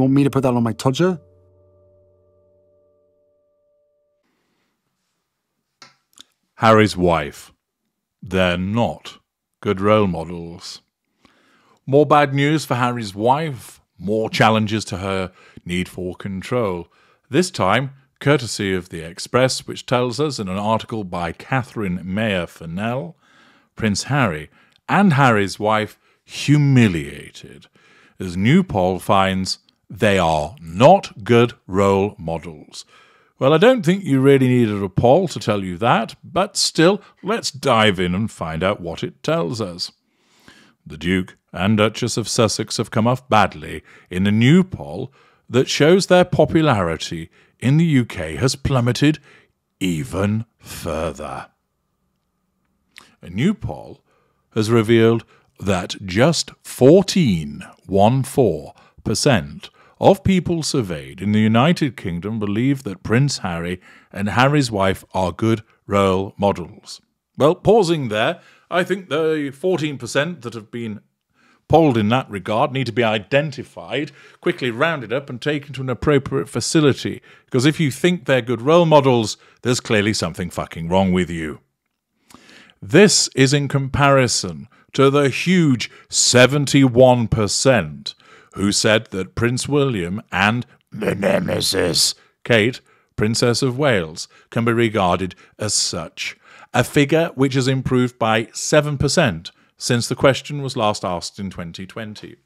want me to put that on my todger? Harry's wife. They're not good role models. More bad news for Harry's wife. More challenges to her need for control. This time, courtesy of The Express, which tells us in an article by Catherine Mayer Fennell, Prince Harry and Harry's wife humiliated as new poll finds they are not good role models. Well, I don't think you really needed a poll to tell you that, but still, let's dive in and find out what it tells us. The Duke and Duchess of Sussex have come off badly in a new poll that shows their popularity in the UK has plummeted even further. A new poll has revealed that just 14% of people surveyed in the United Kingdom believe that Prince Harry and Harry's wife are good role models. Well, pausing there, I think the 14% that have been polled in that regard need to be identified, quickly rounded up and taken to an appropriate facility, because if you think they're good role models, there's clearly something fucking wrong with you. This is in comparison to the huge 71% who said that Prince William and the nemesis, Kate, Princess of Wales, can be regarded as such, a figure which has improved by 7% since the question was last asked in 2020.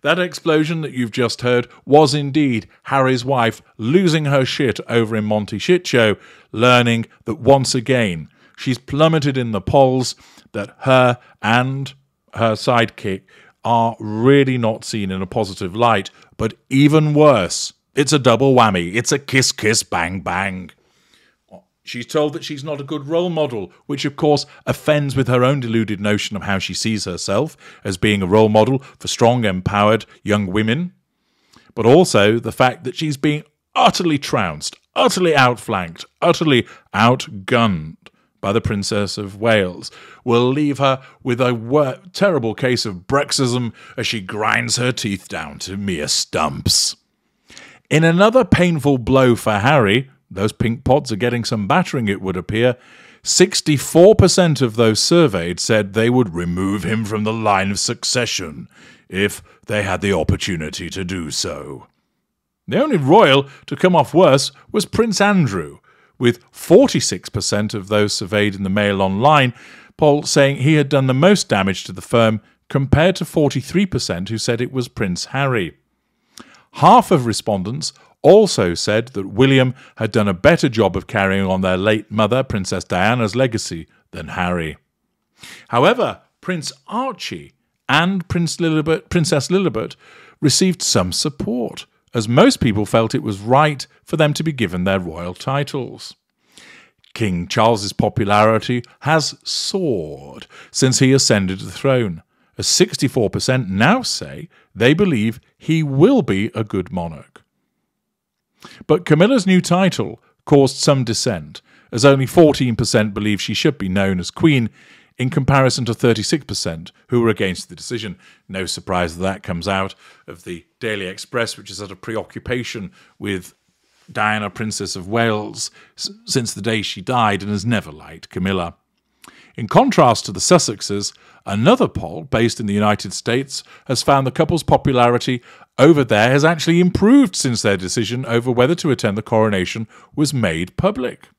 That explosion that you've just heard was indeed Harry's wife losing her shit over in Monty Shit Show, learning that once again she's plummeted in the polls, that her and her sidekick are really not seen in a positive light, but even worse, it's a double whammy. It's a kiss, kiss, bang, bang. She's told that she's not a good role model, which of course offends with her own deluded notion of how she sees herself as being a role model for strong, empowered young women, but also the fact that she's being utterly trounced, utterly outflanked, utterly outgunned by the Princess of Wales will leave her with a terrible case of bruxism as she grinds her teeth down to mere stumps. In another painful blow for Harry, those pink pods are getting some battering, it would appear. 64% of those surveyed said they would remove him from the line of succession if they had the opportunity to do so. The only royal to come off worse was Prince Andrew, with 46% of those surveyed in the Mail Online poll saying he had done the most damage to the firm, compared to 43% who said it was Prince Harry. Half of respondents also said that William had done a better job of carrying on their late mother, Princess Diana's legacy, than Harry. However, Prince Archie and Princess Lilibet received some support, as most people felt it was right for them to be given their royal titles. King Charles's popularity has soared since he ascended the throne, as 64% now say they believe he will be a good monarch. But Camilla's new title caused some dissent, as only 14% believe she should be known as Queen, in comparison to 36% who were against the decision. No surprise that comes out of the Daily Express, which has had a preoccupation with Diana, Princess of Wales, since the day she died and has never liked Camilla. In contrast to the Sussexes, another poll based in the United States has found the couple's popularity over there has actually improved since their decision over whether to attend the coronation was made public.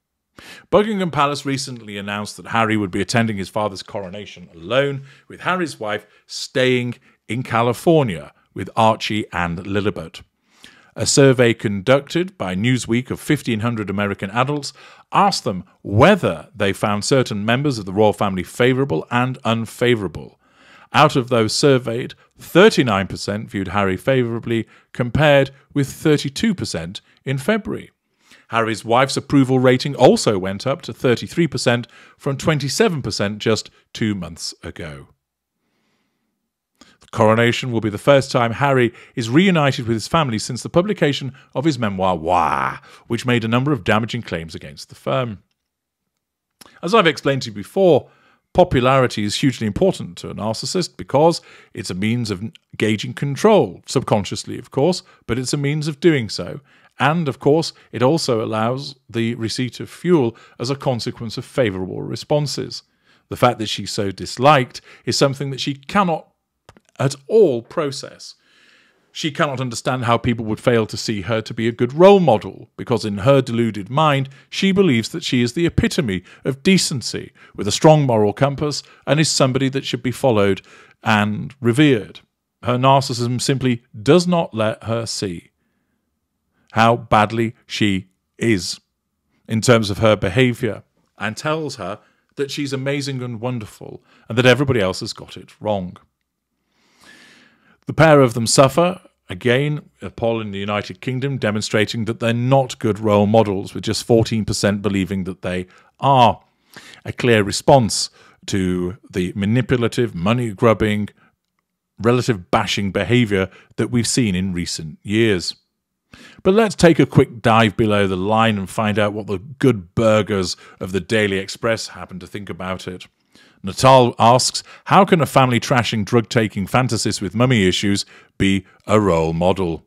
Buckingham Palace recently announced that Harry would be attending his father's coronation alone, with Harry's wife staying in California with Archie and Lilibet. A survey conducted by Newsweek of 1,500 American adults asked them whether they found certain members of the royal family favourable and unfavourable. Out of those surveyed, 39% viewed Harry favourably, compared with 32% in February. Harry's wife's approval rating also went up to 33% from 27% just 2 months ago. The coronation will be the first time Harry is reunited with his family since the publication of his memoir, Wah, which made a number of damaging claims against the firm. As I've explained to you before, Popularity is hugely important to a narcissist because it's a means of gauging control, subconsciously, of course, but it's a means of doing so. And, of course, it also allows the receipt of fuel as a consequence of favourable responses. The fact that she's so disliked is something that she cannot at all process. She cannot understand how people would fail to see her to be a good role model, because in her deluded mind, she believes that she is the epitome of decency, with a strong moral compass, and is somebody that should be followed and revered. Her narcissism simply does not let her see how badly she is in terms of her behaviour, and tells her that she's amazing and wonderful, and that everybody else has got it wrong. The pair of them suffer, again, a poll in the United Kingdom demonstrating that they're not good role models, with just 14% believing that they are. A clear response to the manipulative, money-grubbing, relative bashing behaviour that we've seen in recent years. But let's take a quick dive below the line and find out what the good burgers of the Daily Express happen to think about it. Natal asks, how can a family trashing, drug-taking fantasist with mummy issues be a role model?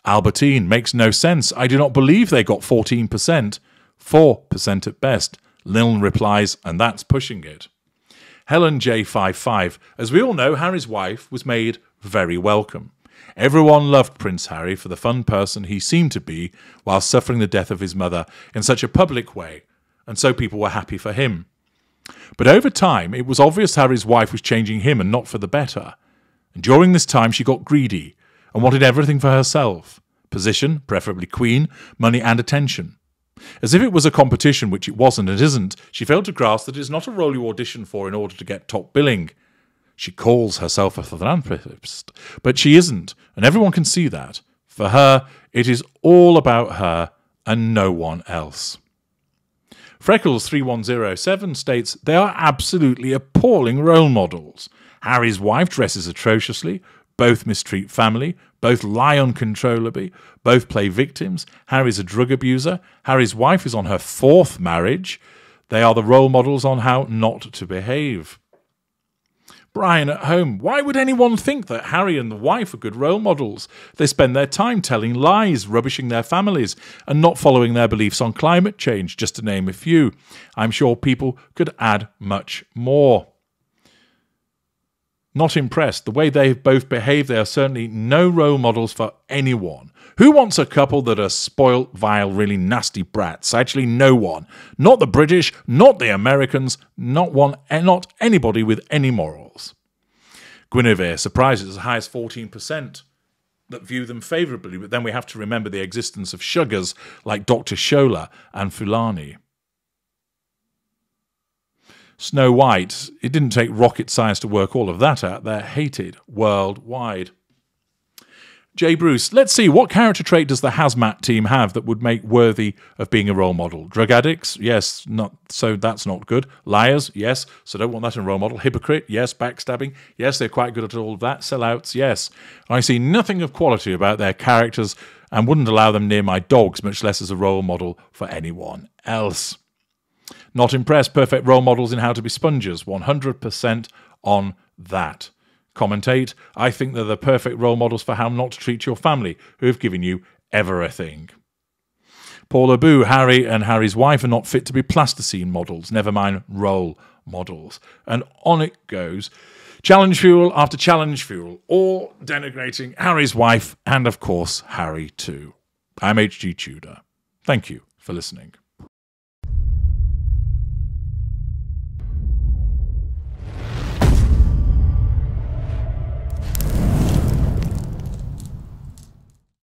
Albertine, makes no sense. I do not believe they got 14%. 4% at best. Liln replies, and that's pushing it. Helen J55, as we all know, Harry's wife was made very welcome. Everyone loved Prince Harry for the fun person he seemed to be while suffering the death of his mother in such a public way, and so people were happy for him. But over time, it was obvious Harry's wife was changing him and not for the better. And during this time, she got greedy and wanted everything for herself. Position, preferably queen, money and attention. As if it was a competition, which it wasn't and isn't, she failed to grasp that it is not a role you audition for in order to get top billing. She calls herself a philanthropist, but she isn't, and everyone can see that. For her, it is all about her and no one else. Freckles3107 states, they are absolutely appalling role models. Harry's wife dresses atrociously, both mistreat family, both lie uncontrollably, both play victims. Harry's a drug abuser. Harry's wife is on her 4th marriage. They are the role models on how not to behave. Brian at home, why would anyone think that Harry and the wife are good role models? They spend their time telling lies, rubbishing their families, and not following their beliefs on climate change, just to name a few. I'm sure people could add much more. Not impressed. The way they both behave, they are certainly no role models for anyone. Who wants a couple that are spoilt, vile, really nasty brats? Actually, no one. Not the British, not the Americans, not anybody with any morals. Guinevere, surprises as high as 14% that view them favourably, but then we have to remember the existence of sugars like Dr. Shola and Fulani. Snow White, it didn't take rocket science to work all of that out. They're hated worldwide. Jay Bruce, let's see, what character trait does the hazmat team have that would make worthy of being a role model? Drug addicts? Yes, so that's not good. Liars? Yes, so don't want that in a role model. Hypocrite? Yes. Backstabbing? Yes, they're quite good at all of that. Sellouts? Yes. I see nothing of quality about their characters and wouldn't allow them near my dogs, much less as a role model for anyone else. Not impressed. Perfect role models in how to be sponges. 100% on that. Commentate, I think they're the perfect role models for how not to treat your family, who have given you everything. Paula Boo, Harry and Harry's wife are not fit to be plasticine models, never mind role models. And on it goes. Challenge fuel after challenge fuel, all denigrating Harry's wife and, of course, Harry too. I'm H.G. Tudor. Thank you for listening.